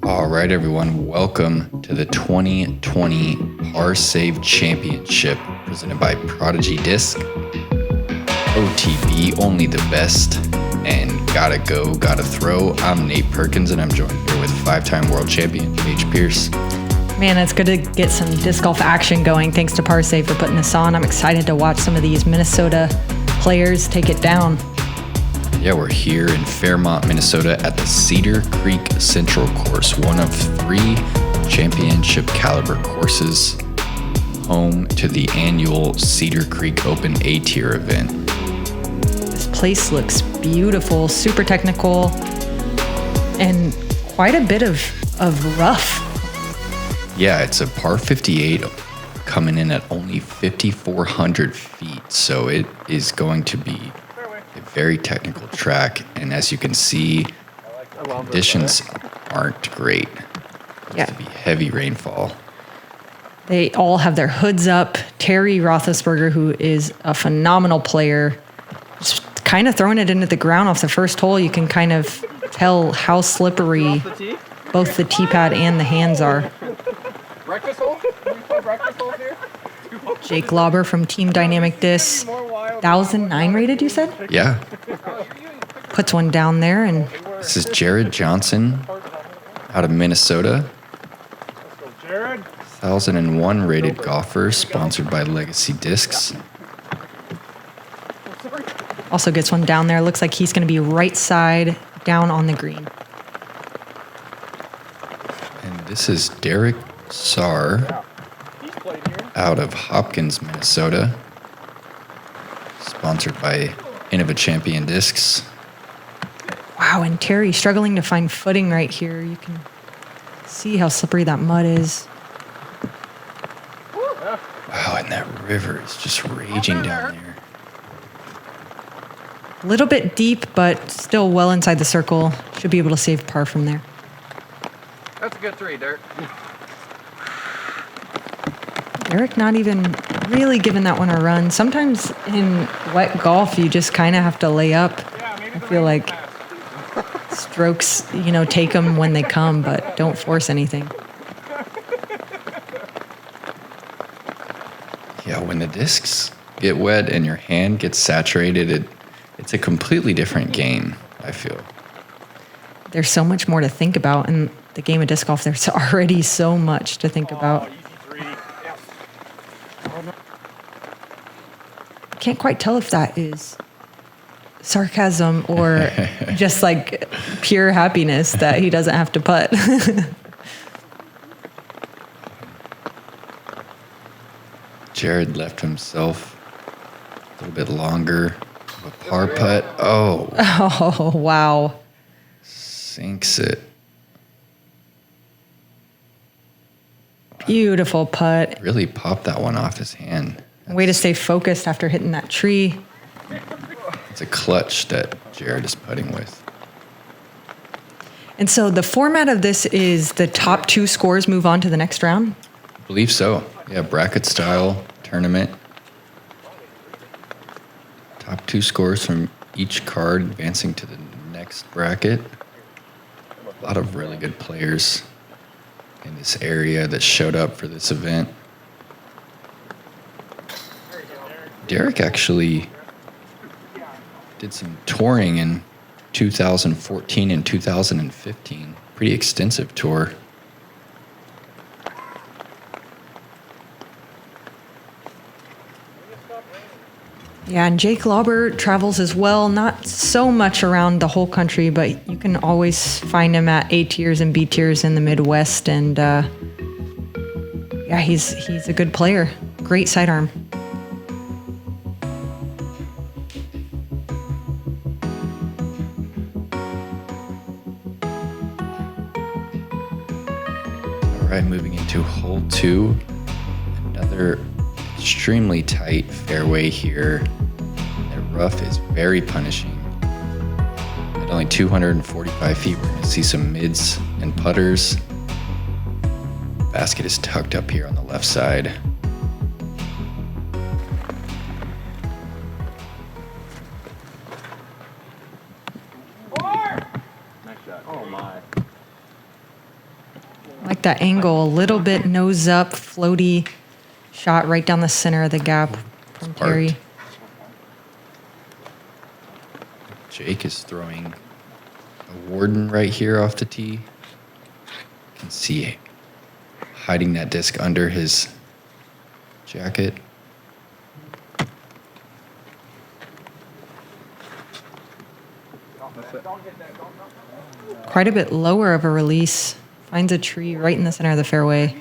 All right, everyone, welcome to the 2020 Par Save Championship presented by Prodigy Disc. OTB, only the best, and gotta go, gotta throw. I'm Nate Perkins, and I'm joined here with five-time world champion Paige Pierce. Man, it's good to get some disc golf action going. Thanks to Par Save for putting this on. I'm excited to watch some of these Minnesota players take it down. Yeah, we're here in Fairmont, Minnesota at the Cedar Creek Central Course, one of three championship caliber courses, home to the annual Cedar Creek Open A-Tier event. This place looks beautiful, super technical, and quite a bit of rough. Yeah, it's a par 58 coming in at only 5,400 feet, so it is going to be a very technical track, and as you can see, conditions aren't great. It's to be heavy rainfall. They all have their hoods up. Terry Rothlisberger, who is a phenomenal player, just kind of throwing it into the ground off the first hole. You can kind of tell how slippery both the tee pad and the hands are. Breakfast hole? Can we play breakfast hole here? Jake Lauber from Team Dynamic Disc, 1,009 rated, you said? Yeah. Puts one down there. And this is Jared Johnson out of Minnesota. 1,001 rated golfer, sponsored by Legacy Discs. Also gets one down there. Looks like he's going to be right side down on the green. And this is Derek Sahr out of Hopkins, Minnesota, sponsored by Innova Champion Discs. Wow, and Terry struggling to find footing right here. You can see how slippery that mud is. Wow, and that river is just raging down there. A little bit deep, but still well inside the circle. Should be able to save par from there. That's a good three, Derek. Derek not even really giving that one a run. Sometimes in wet golf, you just kind of have to lay up. I feel like strokes, take them when they come, but don't force anything. Yeah, when the discs get wet and your hand gets saturated, it's a completely different game, I feel. There's so much more to think about in the game of disc golf. There's already so much to think about. Can't quite tell if that is sarcasm or just like pure happiness that he doesn't have to putt. Jared left himself a little bit longer of a par putt. Oh, Wow. Sinks it. Beautiful putt. Really popped that one off his hand. Way to stay focused after hitting that tree. It's a clutch that Jared is putting with. And so the format of this is the top two scores move on to the next round? I believe so. Yeah, bracket style tournament. Top two scores from each card advancing to the next bracket. A lot of really good players in this area that showed up for this event. Derek actually did some touring in 2014 and 2015. Pretty extensive tour. Yeah, and Jake Lauber travels as well, not so much around the whole country, but you can always find him at A tiers and B tiers in the Midwest. And yeah, he's a good player. Great sidearm. All right, moving into hole 2. Another extremely tight fairway here. The rough is very punishing. At only 245 feet, we're going to see some mids and putters. Basket is tucked up here on the left side. Nice shot. Oh my. I like that angle, a little bit nose up, floaty shot right down the center of the gap from Terry. Parked. Jake is throwing a Warden right here off the tee. You can see hiding that disc under his jacket. Quite a bit lower of a release. Finds a tree right in the center of the fairway.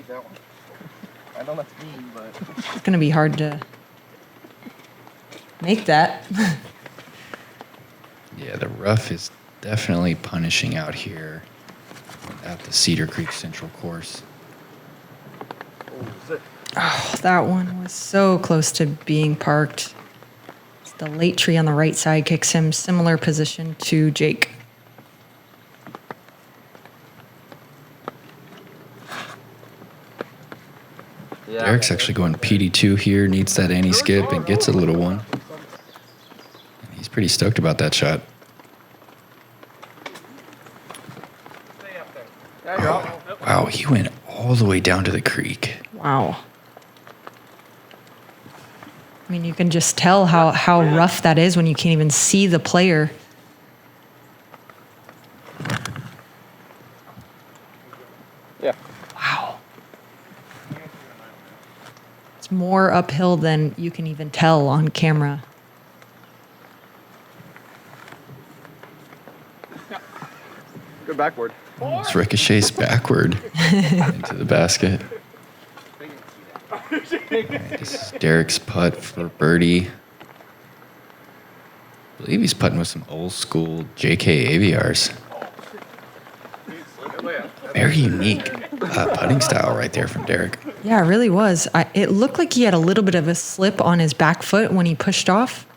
I know that's mean, but It's going to be hard to make that. Yeah, the rough is definitely punishing out here at the Cedar Creek Central course. Oh, that one was so close to being parked. The late tree on the right side kicks him similar position to Jake. Derek's actually going PD2 here, needs that anti-skip and gets a little one. He's pretty stoked about that shot. Oh, wow, he went all the way down to the creek. Wow. I mean, you can just tell how rough that is when you can't even see the player. yeah. Wow. It's more uphill than you can even tell on camera. Good backboard. It's ricochets backward into the basket. This is Derek's putt for birdie. I believe he's putting with some old school JK AVRs. Very unique putting style right there from Derek. Yeah, it really was. It looked like he had a little bit of a slip on his back foot when he pushed off.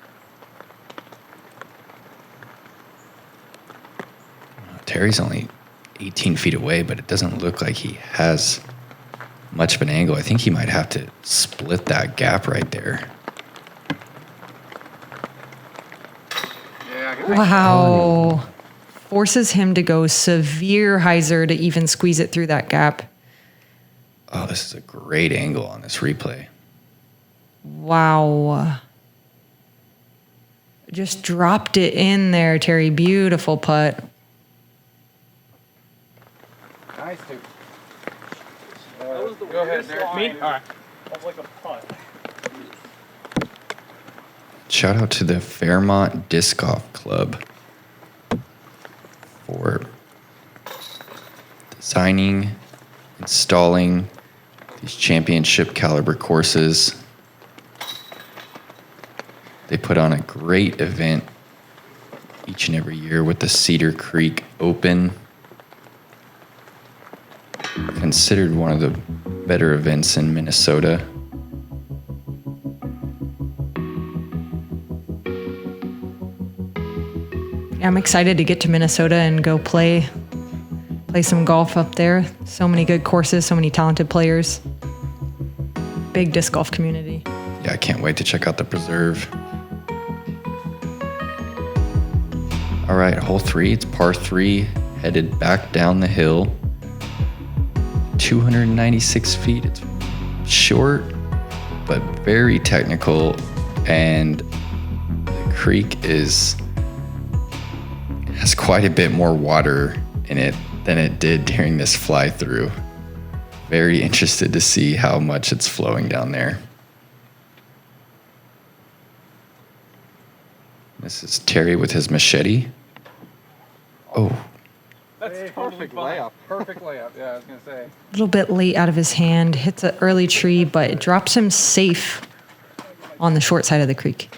Terry's only 18 feet away, but it doesn't look like he has much of an angle. I think he might have to split that gap right there. Wow. Forces him to go severe hyzer to even squeeze it through that gap. Oh, this is a great angle on this replay. Wow. Just dropped it in there, Terry. Beautiful putt. Nice, dude. Go ahead, Derek. Me? All right. That was like a putt. Shout out to the Fairmont Disc Golf Club for designing, installing these championship caliber courses. They put on a great event each and every year with the Cedar Creek Open. Considered one of the better events in Minnesota. I'm excited to get to Minnesota and go play some golf up there. So many good courses, so many talented players. Big disc golf community. Yeah, I can't wait to check out the preserve. All right, hole 3, it's par 3, headed back down the hill. 296 feet. It's short, but very technical, and the creek has quite a bit more water in it than it did during this fly through. Very interested to see how much it's flowing down there. This is Terry with his machete. Oh. That's perfect layup. Perfect layup. Yeah, I was gonna say. A little bit late out of his hand, hits an early tree, but it drops him safe on the short side of the creek.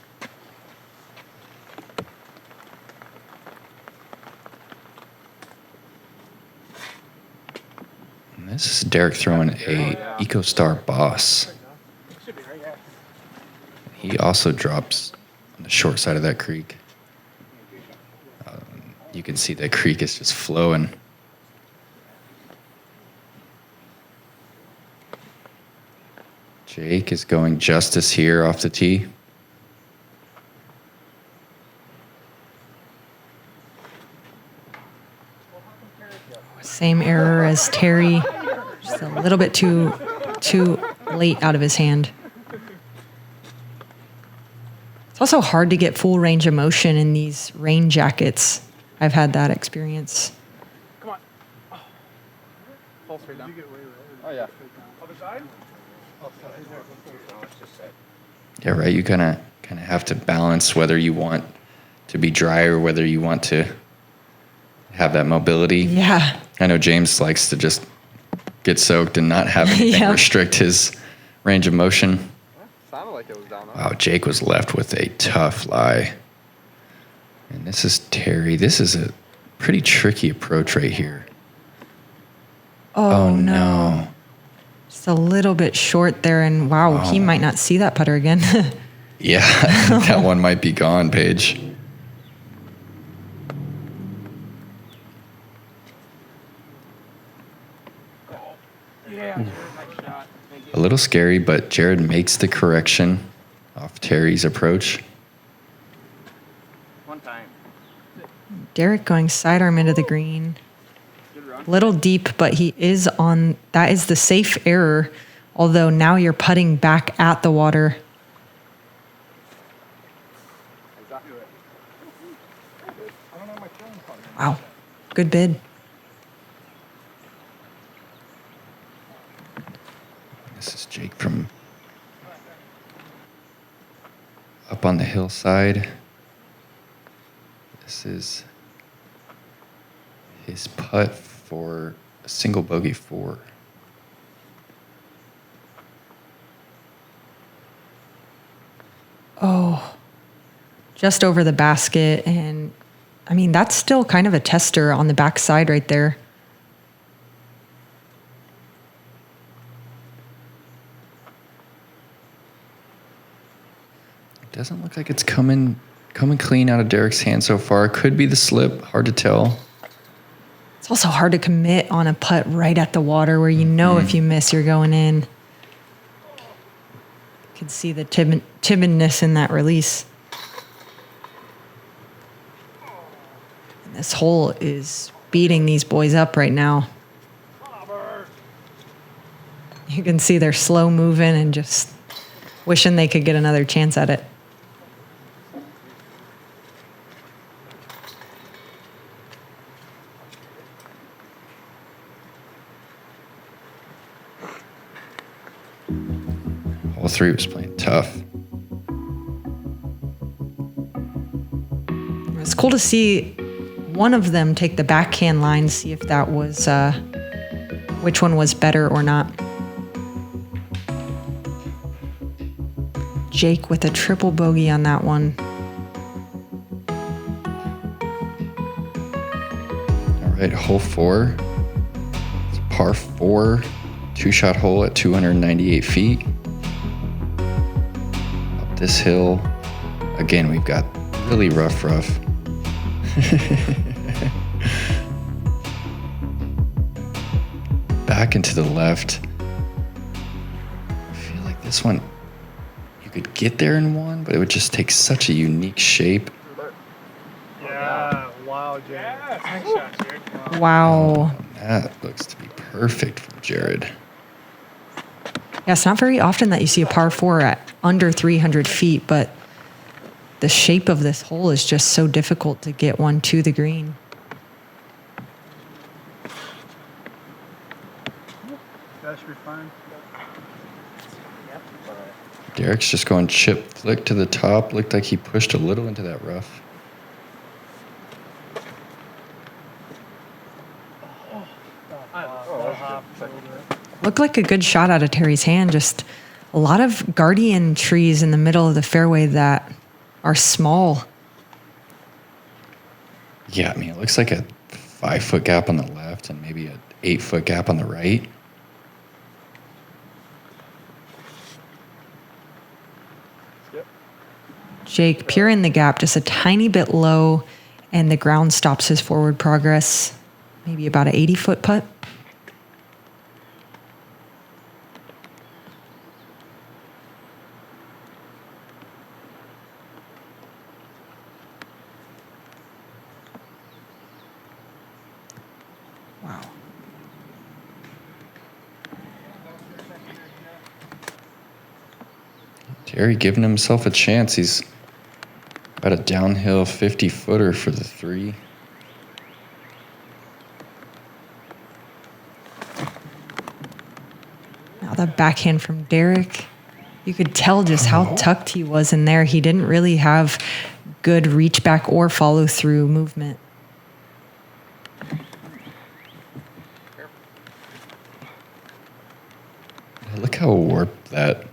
And this is Derek throwing a EcoStar Boss. He also drops on the short side of that creek. You can see the creek is just flowing. Jake is going justice here off the tee. Same error as Terry. Just a little bit too late out of his hand. It's also hard to get full range of motion in these rain jackets. I've had that experience. Come on. Oh. Full straight down. Oh, yeah. Other side? Yeah, right. You kind of have to balance whether you want to be dry or whether you want to have that mobility. Yeah. I know James likes to just get soaked and not have anything Yep. restrict his range of motion. Sounded like it was down. Wow, Jake was left with a tough lie. And this is Terry. This is a pretty tricky approach right here. Oh, no. Just a little bit short there, and wow, he might not see that putter again. Yeah, that one might be gone, Paige. Yeah, nice shot. A little scary, but Jared makes the correction off Terry's approach. One time. Derek going sidearm into the green. Little deep, but he is on. That is the safe error, although now you're putting back at the water. Wow, good bid. This is Jake from up on the hillside. This is his putt for a single bogey 4. Oh, just over the basket. And I mean, that's still kind of a tester on the backside right there. It doesn't look like it's coming clean out of Derek's hand so far. Could be the slip, hard to tell. It's also hard to commit on a putt right at the water where you know if you miss, you're going in. You can see the timidness in that release. And this hole is beating these boys up right now. You can see they're slow moving and just wishing they could get another chance at it. Hole 3 was playing tough. It's cool to see one of them take the backhand line, see if that was, which one was better or not. Jake with a triple bogey on that one. All right, hole 4. It's a par 4, 2-shot hole at 298 feet. Up this hill. Again, we've got really rough. Back and to the left. I feel like this one, you could get there in one, but it would just take such a unique shape. Yeah, wow, Jared. Yeah, nice shot, Jared. Wow. That looks to be perfect from Jared. Yeah, it's not very often that you see a par 4 at under 300 feet, but the shape of this hole is just so difficult to get one to the green. That should be fine. Derek's just going chip flick to the top. Looked like he pushed a little into that rough. Looked like a good shot out of Terry's hand. Just a lot of guardian trees in the middle of the fairway that are small. Yeah, I mean, it looks like a 5-foot gap on the left and maybe an 8-foot gap on the right. Jake pure in the gap, just a tiny bit low, and the ground stops his forward progress. Maybe about an 80-foot putt. Wow. Terry giving himself a chance. He's got a downhill 50-footer for the 3. Now the backhand from Derek. You could tell just how tucked he was in there. He didn't really have good reach back or follow through movement. Look how warped that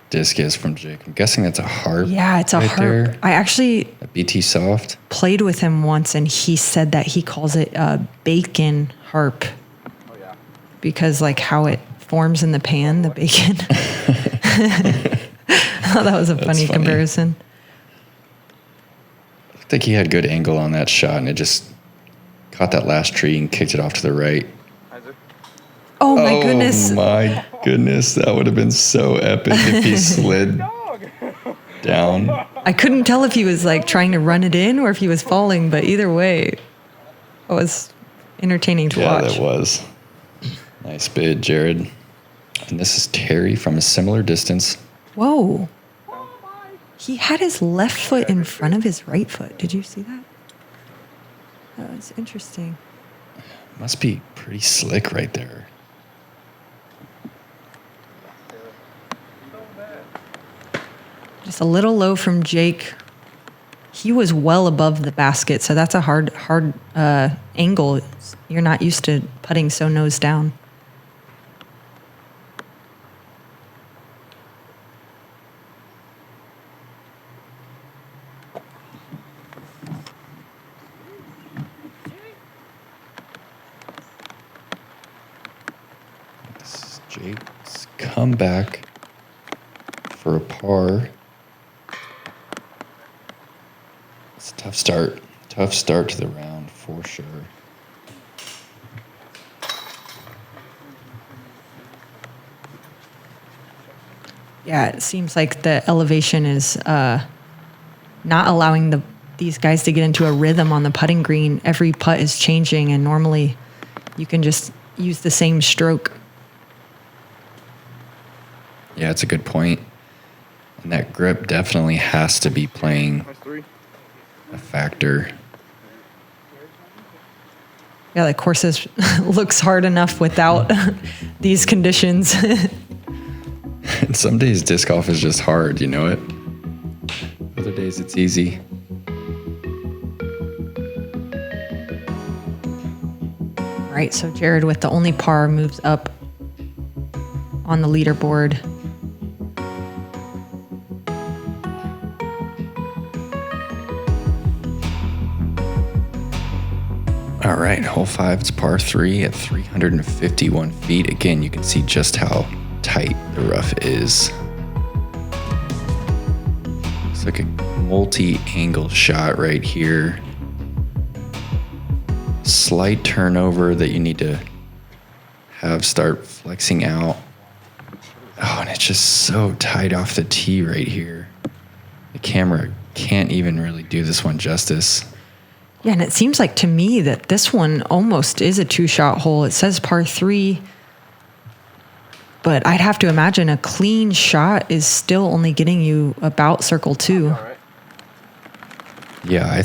disc is from Jake. I'm guessing that's a harp. Yeah, it's a right harp. There. I actually A BT soft. played with him once, and he said that he calls it a bacon harp. Oh, yeah. Because like how it forms in the pan, the bacon. I thought that was a funny comparison. Looked like he had good angle on that shot, and it just caught that last tree and kicked it off to the right. Oh my goodness. Oh my goodness. That would have been so epic if he slid down. I couldn't tell if he was like trying to run it in or if he was falling, but either way, it was entertaining to watch. Yeah, that was. Nice bid, Jared. And this is Terry from a similar distance. Whoa. He had his left foot in front of his right foot. Did you see that? That was interesting. Must be pretty slick right there. Just a little low from Jake. He was well above the basket, so that's a hard angle. You're not used to putting so nose down. This is Jake's comeback for a par. It's a tough start. Tough start to the round for sure. Yeah, it seems like the elevation is not allowing these guys to get into a rhythm on the putting green. Every putt is changing, and normally you can just use the same stroke. Yeah, it's a good point. And that grip definitely has to be playing a factor. Yeah, the course looks hard enough without these conditions. And some days disc golf is just hard, you know it? Other days it's easy. Right, so Jared with the only par moves up on the leaderboard. All right, hole 5, it's par 3 at 351 feet. Again, you can see just how tight the rough is. It's like a multi-angle shot right here. Slight turnover that you need to have start flexing out. Oh, and it's just so tight off the tee right here. The camera can't even really do this one justice. Yeah, and it seems like to me that this one almost is a 2-shot hole. It says par 3, but I'd have to imagine a clean shot is still only getting you about circle 2. Yeah, I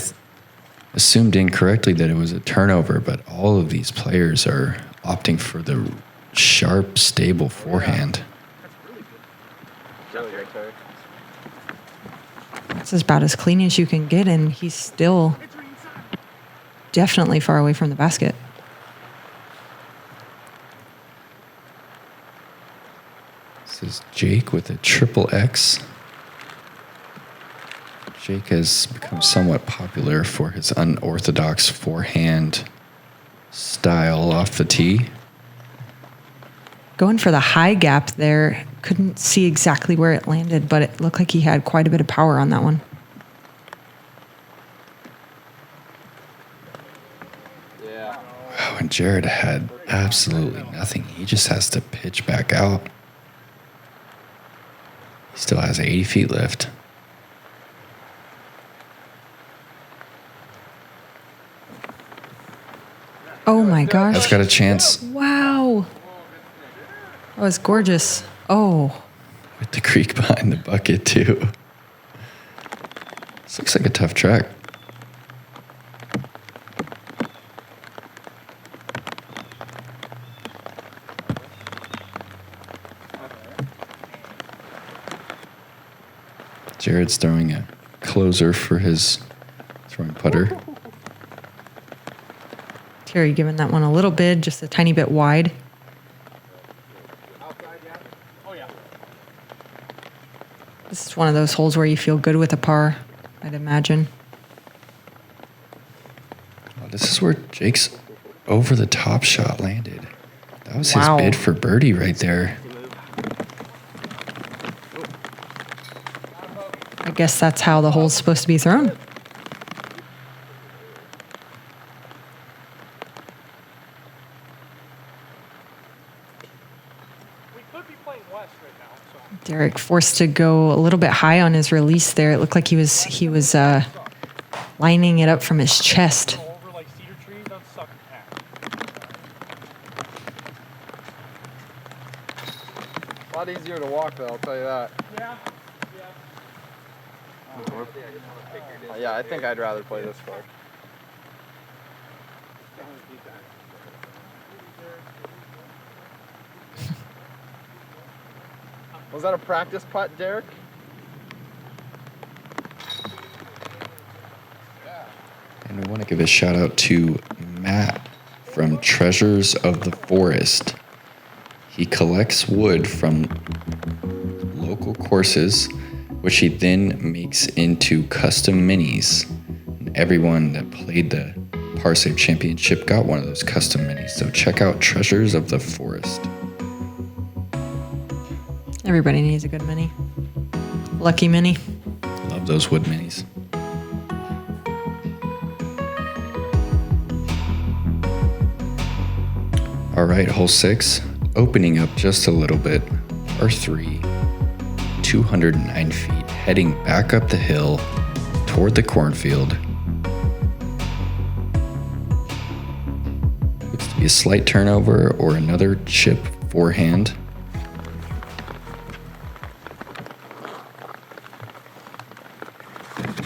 assumed incorrectly that it was a turnover, but all of these players are opting for the sharp, stable forehand. It's about as clean as you can get, and he's still definitely far away from the basket. This is Jake with a triple X. Jake has become somewhat popular for his unorthodox forehand style off the tee. Going for the high gap there. Couldn't see exactly where it landed, but it looked like he had quite a bit of power on that one. Wow, and Jared had absolutely nothing. He just has to pitch back out. He still has 80 feet left. Oh my gosh. That's got a chance. Wow. That was gorgeous. Oh, With the creek behind the bucket, too. This looks like a tough track. Jared's throwing a closer for his throwing putter. Terry giving that one a little bit, just a tiny bit wide. This is one of those holes where you feel good with a par, I'd imagine. Well, this is where Jake's over the top shot landed. That was his Wow. bid for birdie right there. I guess that's how the hole's supposed to be thrown. We could be playing west right now, so. Derek forced to go a little bit high on his release there. It looked like he was lining it up from his chest. Go over like cedar trees on sucker pack. A lot easier to walk though, I'll tell you that. Yeah. Yeah, I think I'd rather play this course. Was that a practice putt, Derek? And we want to give a shout out to Matt from Treasures of the Forest. He collects wood from local courses, which he then makes into custom minis. And everyone that played the Par Save Championship got one of those custom minis. So check out Treasures of the Forest. Everybody needs a good mini. Lucky mini. Love those wood minis. All right, hole 6, opening up just a little bit. Par 3, 209 feet, heading back up the hill toward the cornfield. Looks to be a slight turnover or another chip forehand.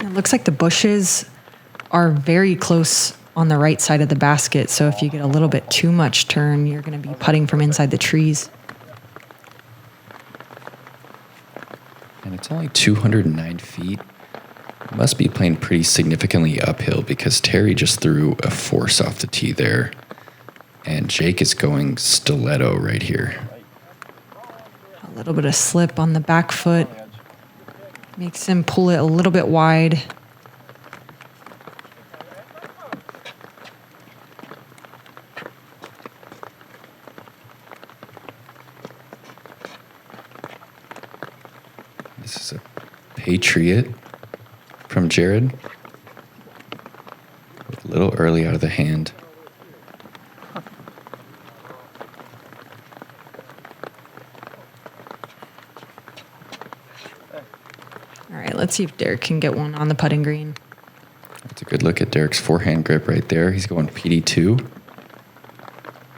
It looks like the bushes are very close on the right side of the basket, so if you get a little bit too much turn, you're going to be putting from inside the trees. And it's only 209 feet. Must be playing pretty significantly uphill because Terry just threw a force off the tee there. And Jake is going stiletto right here. A little bit of slip on the back foot makes him pull it a little bit wide. This is a Patriot from Jared. A little early out of the hand. All right, let's see if Derek can get one on the putting green. That's a good look at Derek's forehand grip right there. He's going PD2.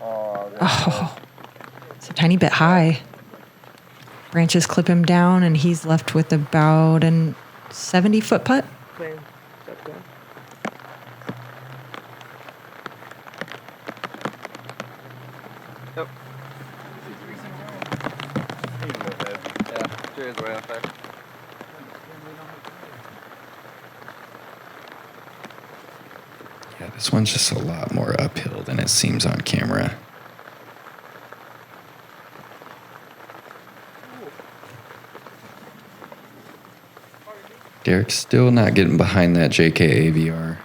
Oh, it's a tiny bit high. Branches clip him down, and he's left with about a 70-foot putt. Yep. Yeah, Jerry's way up there. Yeah, this one's just a lot more uphill than it seems on camera. Derek's still not getting behind that JK AVR.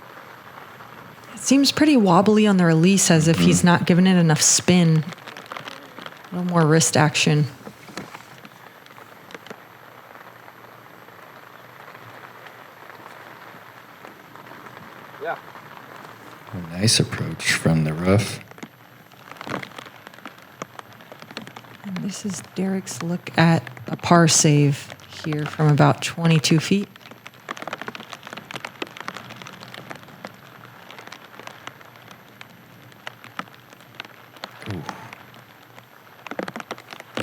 It seems pretty wobbly on the release, as if he's not giving it enough spin. A little more wrist action. Yeah. A nice approach from the rough. And this is Derek's look at a par save here from about 22 feet.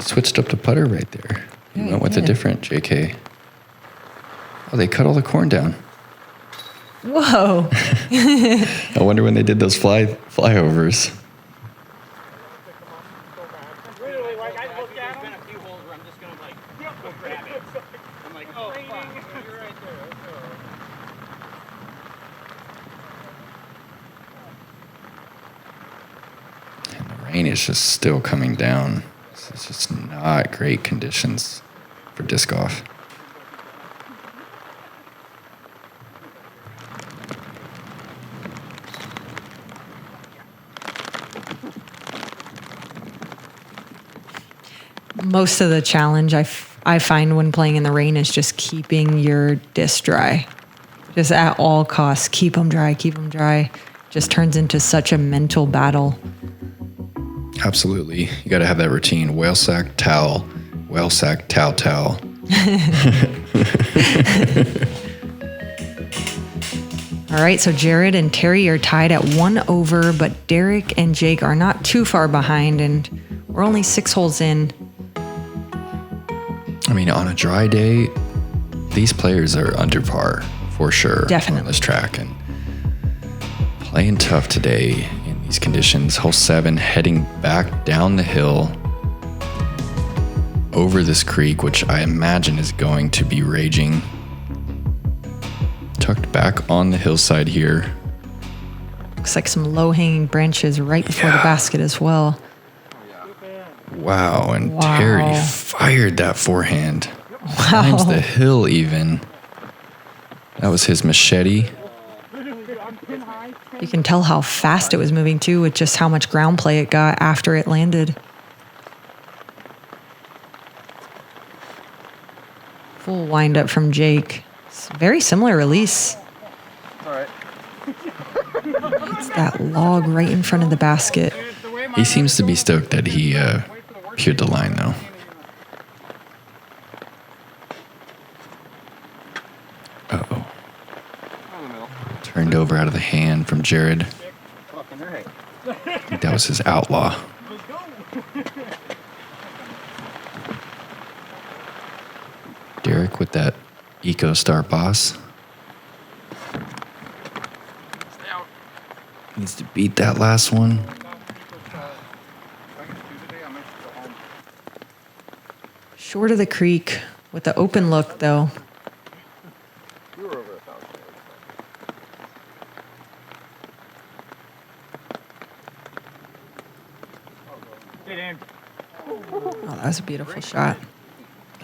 Switched up the putter right there. You Yeah, went with a did. different JK. Oh, they cut all the corn down. Whoa. I wonder when they did those flyovers. Literally, like I looked at him. There's been a few holes where I'm just gonna like go grab it. I'm like, oh fuck, you're right there. And the rain is just still coming down. This is just not great conditions for disc golf. Most of the challenge I find when playing in the rain is just keeping your disc dry. Just at all costs, keep them dry, keep them dry. Just turns into such a mental battle. Absolutely. You got to have that routine. Whale sack, towel, whale sack, towel, towel. All right, so Jared and Terry are tied at 1 over, but Derek and Jake are not too far behind, and we're only 6 holes in. I mean, on a dry day, these players are under par for sure. Definitely. On this track, and playing tough today in these conditions. Hole 7, heading back down the hill over this creek, which I imagine is going to be raging. Tucked back on the hillside here. Looks like some low-hanging branches right before the basket as well. Wow, and Wow. Terry fired that forehand. Wow. Climbs the hill even. That was his machete. You can tell how fast it was moving too with just how much ground play it got after it landed. Full wind up from Jake. It's very similar release. All right. It's that log right in front of the basket. He seems to be stoked that he cured the line, though. Uh-oh. Turned over out of the hand from Jared. Fucking right. I think that was his outlaw. Derek with that Eco Star Boss. Needs to beat that last one. Short of the creek with the open look though. You were over 1,000. Get in. Oh, that was a beautiful shot.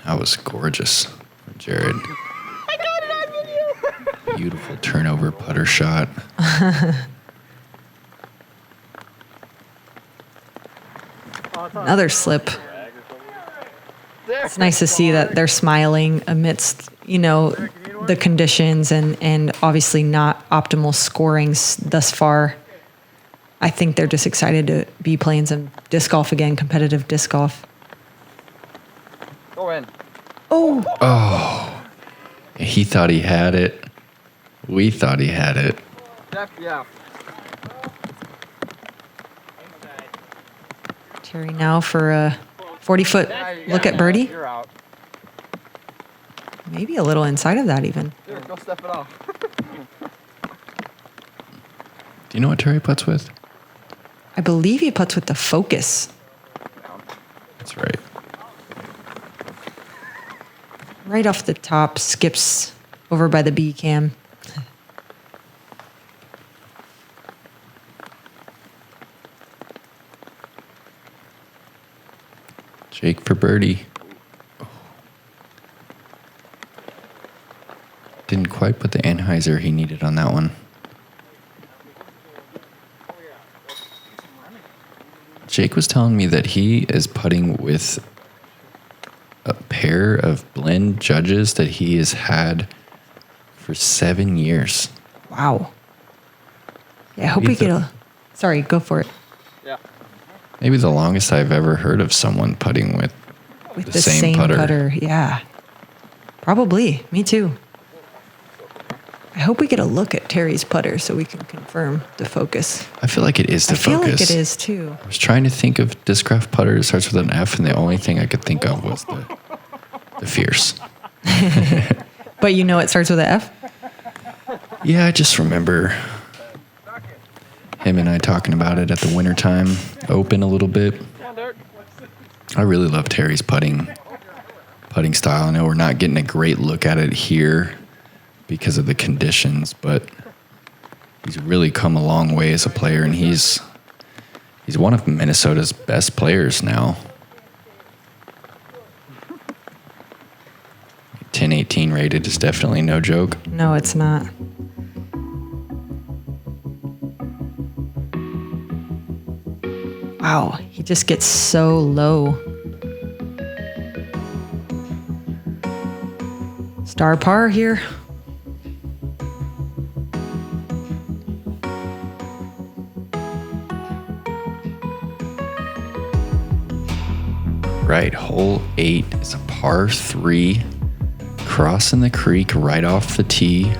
That was gorgeous from Jared. I got it on video. Beautiful turnover putter shot. Another slip. It's nice to see that they're smiling amidst, you know, the conditions and obviously not optimal scorings thus far. I think they're just excited to be playing some disc golf again, competitive disc golf. Go in. Oh, He thought he had it. We thought he had it. Yeah. Terry now for a 40-foot look at birdie. You're out. Maybe a little inside of that even. Dude, go step it off. Do you know what Terry putts with? I believe he puts with the Focus. That's right. Right off the top, skips over by the B cam. Jake for birdie. Didn't quite put the anhyzer he needed on that one. Jake was telling me that he is putting with a pair of blend judges that he has had for 7 years. Wow. Yeah, I hope we get a... Sorry, go for it. Yeah. Maybe the longest I've ever heard of someone putting with The same putter. Yeah. Probably. Me too. I hope we get a look at Terry's putter so we can confirm the Focus. I feel like it is the I feel Focus. like it is too. I was trying to think of Discraft putter that starts with an F, and the only thing I could think of was The Fierce. But you know it starts with an F? Yeah, I just remember him and I talking about it at the wintertime open a little bit. I really love Terry's putting style. I know we're not getting a great look at it here because of the conditions, but he's really come a long way as a player, and he's one of Minnesota's best players now. 10-18 rated is definitely no joke. No, it's not. Wow, he just gets so low. Star par here. Right, hole 8 is a par 3, crossing the creek right off the tee.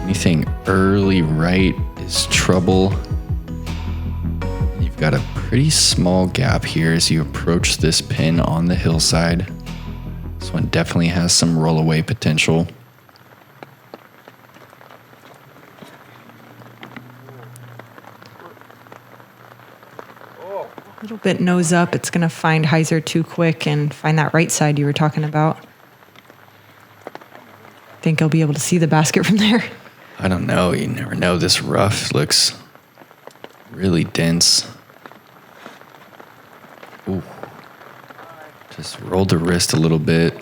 Anything early right is trouble. You've got a pretty small gap here as you approach this pin on the hillside. This one definitely has some rollaway potential. A little bit nose up. It's going to find hyzer too quick and find that right side you were talking about. Think he'll be able to see the basket from there? I don't know. You never know. This rough looks really dense. Ooh. Just rolled the wrist a little bit.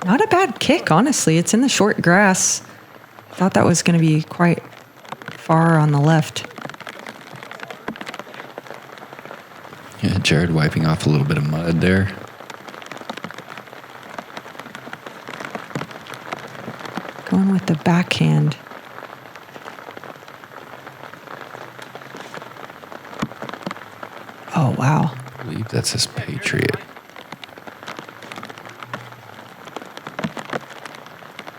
Not a bad kick, honestly. It's in the short grass. I thought that was going to be quite far on the left. Yeah, Jared wiping off a little bit of mud there. Going with the backhand. Oh, wow. I believe that's his Patriot.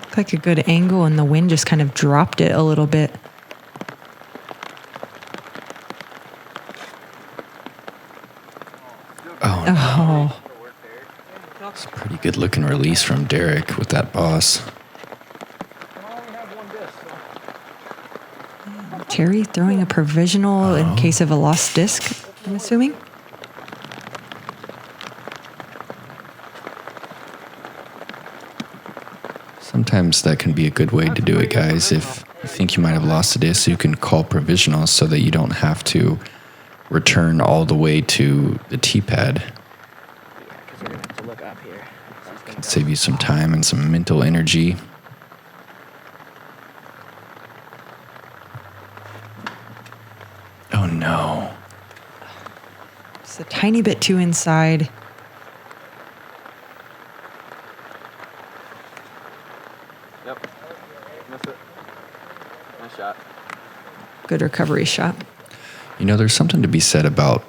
Looked like a good angle, and the wind just kind of dropped it a little bit. Oh, Oh, it's a pretty good looking release from Derek with that boss. Terry throwing a provisional in case of a lost disc, I'm assuming. Sometimes that can be a good way to do it, guys. If you think you might have lost a disc, you can call provisional so that you don't have to return all the way to the tee pad. Because we're going to have to look up here. Can save you some time and some mental energy. Oh no. Just a tiny bit too inside. Yep. Missed it. Nice shot. Good recovery shot. You know, there's something to be said about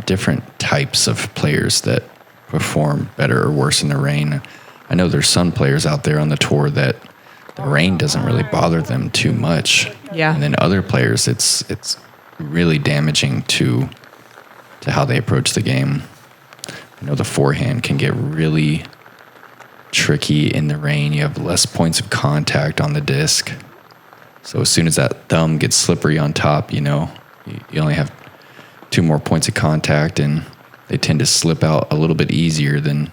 different types of players that perform better or worse in the rain. I know there's some players out there on the tour that the rain doesn't really bother them too much. Yeah. And then other players, it's really damaging to how they approach the game. I know the forehand can get really tricky in the rain. You have less points of contact on the disc. So as soon as that thumb gets slippery on top, you know, you only have 2 more points of contact, and they tend to slip out a little bit easier than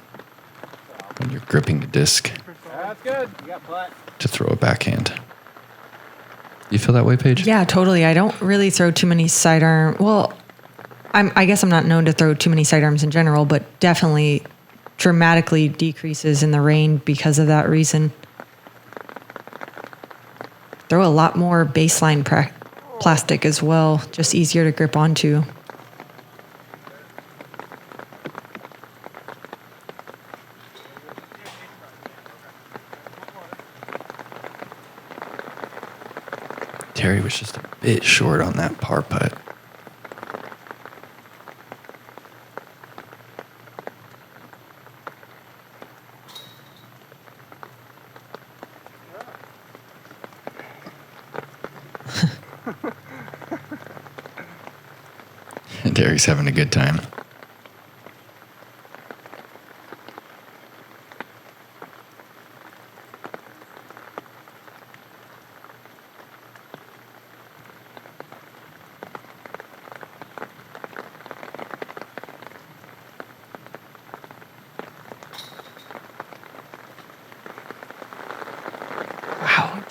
when you're gripping the disc That's good. You got putt. to throw a backhand. You feel that way, Paige? Yeah, totally. I don't really throw too many sidearm. Well, I guess I'm not known to throw too many sidearms in general, but definitely dramatically decreases in the rain because of that reason. Throw a lot more baseline plastic as well, just easier to grip onto. Terry was just a bit short on that par putt. Derek's having a good time.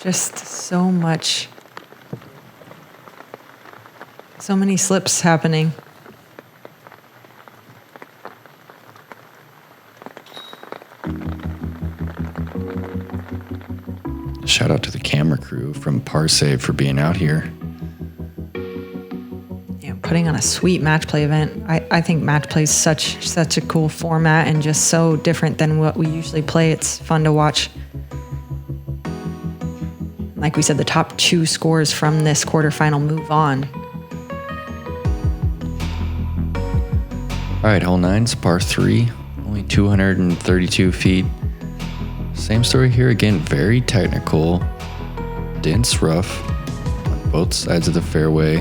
Just so many slips happening. Shout out to the camera crew from Parsave for being out here. Yeah, putting on a sweet match play event. I think match play is such a cool format and just so different than what we usually play. It's fun to watch. Like we said, the top 2 scores from this quarterfinal move on. All right, hole 9's par 3, only 232 feet. Same story here again, very technical, dense rough on both sides of the fairway.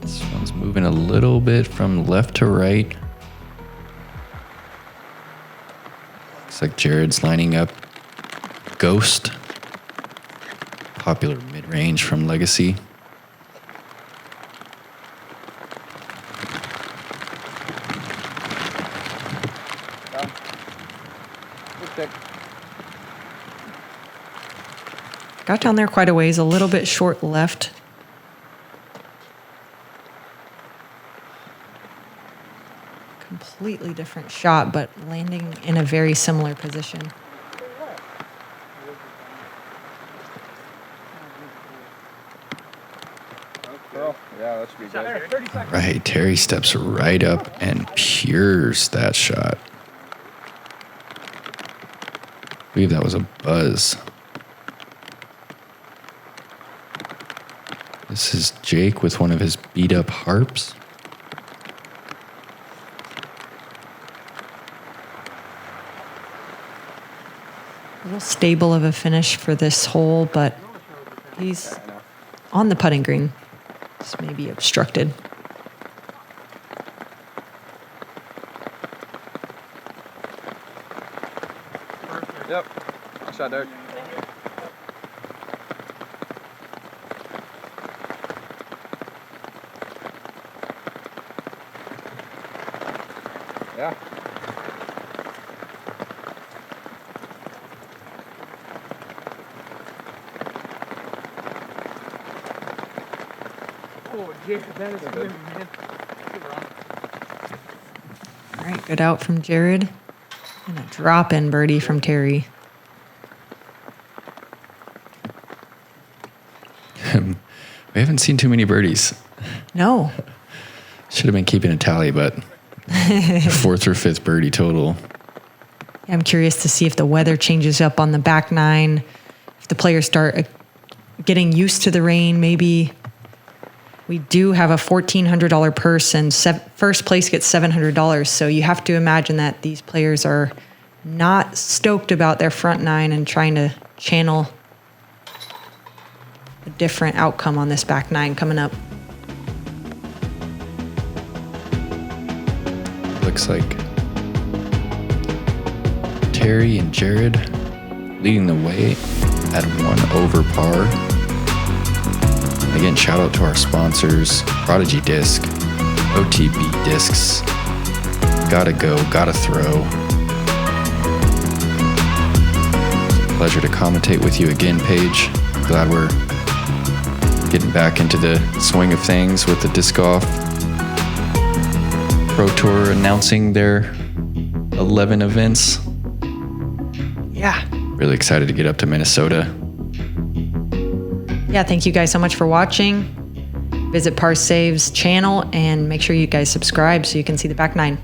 This one's moving a little bit from left to right. Looks like Jared's lining up Ghost, popular mid-range from Legacy. Got down there quite a ways, a little bit short left. Completely different shot, but landing in a very similar position. Yeah, that should be good. All right, Terry steps right up and pures that shot. I believe that was a buzz. This is Jake with one of his beat up harps. A little stable of a finish for this hole, but he's on the putting green. Just maybe obstructed. Yep. Good shot, Derek. Yeah. Oh, Jacob, that is good, man. All right, good out from Jared. And a drop-in birdie from Terry. We haven't seen too many birdies. No. Should have been keeping a tally, but 4th or 5th birdie total. I'm curious to see if the weather changes up on the back 9, if the players start getting used to the rain, maybe. We do have a $1,400 purse, and first place gets $700. So you have to imagine that these players are not stoked about their front 9 and trying to channel a different outcome on this back 9 coming up. Looks like Terry and Jared leading the way at 1 over par. Again, shout out to our sponsors, Prodigy Disc, OTB Discs, Gotta Go, Gotta Throw. It's a pleasure to commentate with you again, Paige. Glad we're getting back into the swing of things with the Disc Golf Pro Tour announcing their 11 events. Yeah. Really excited to get up to Minnesota. Yeah, thank you guys so much for watching. Visit Parsave's channel and make sure you guys subscribe so you can see the back 9.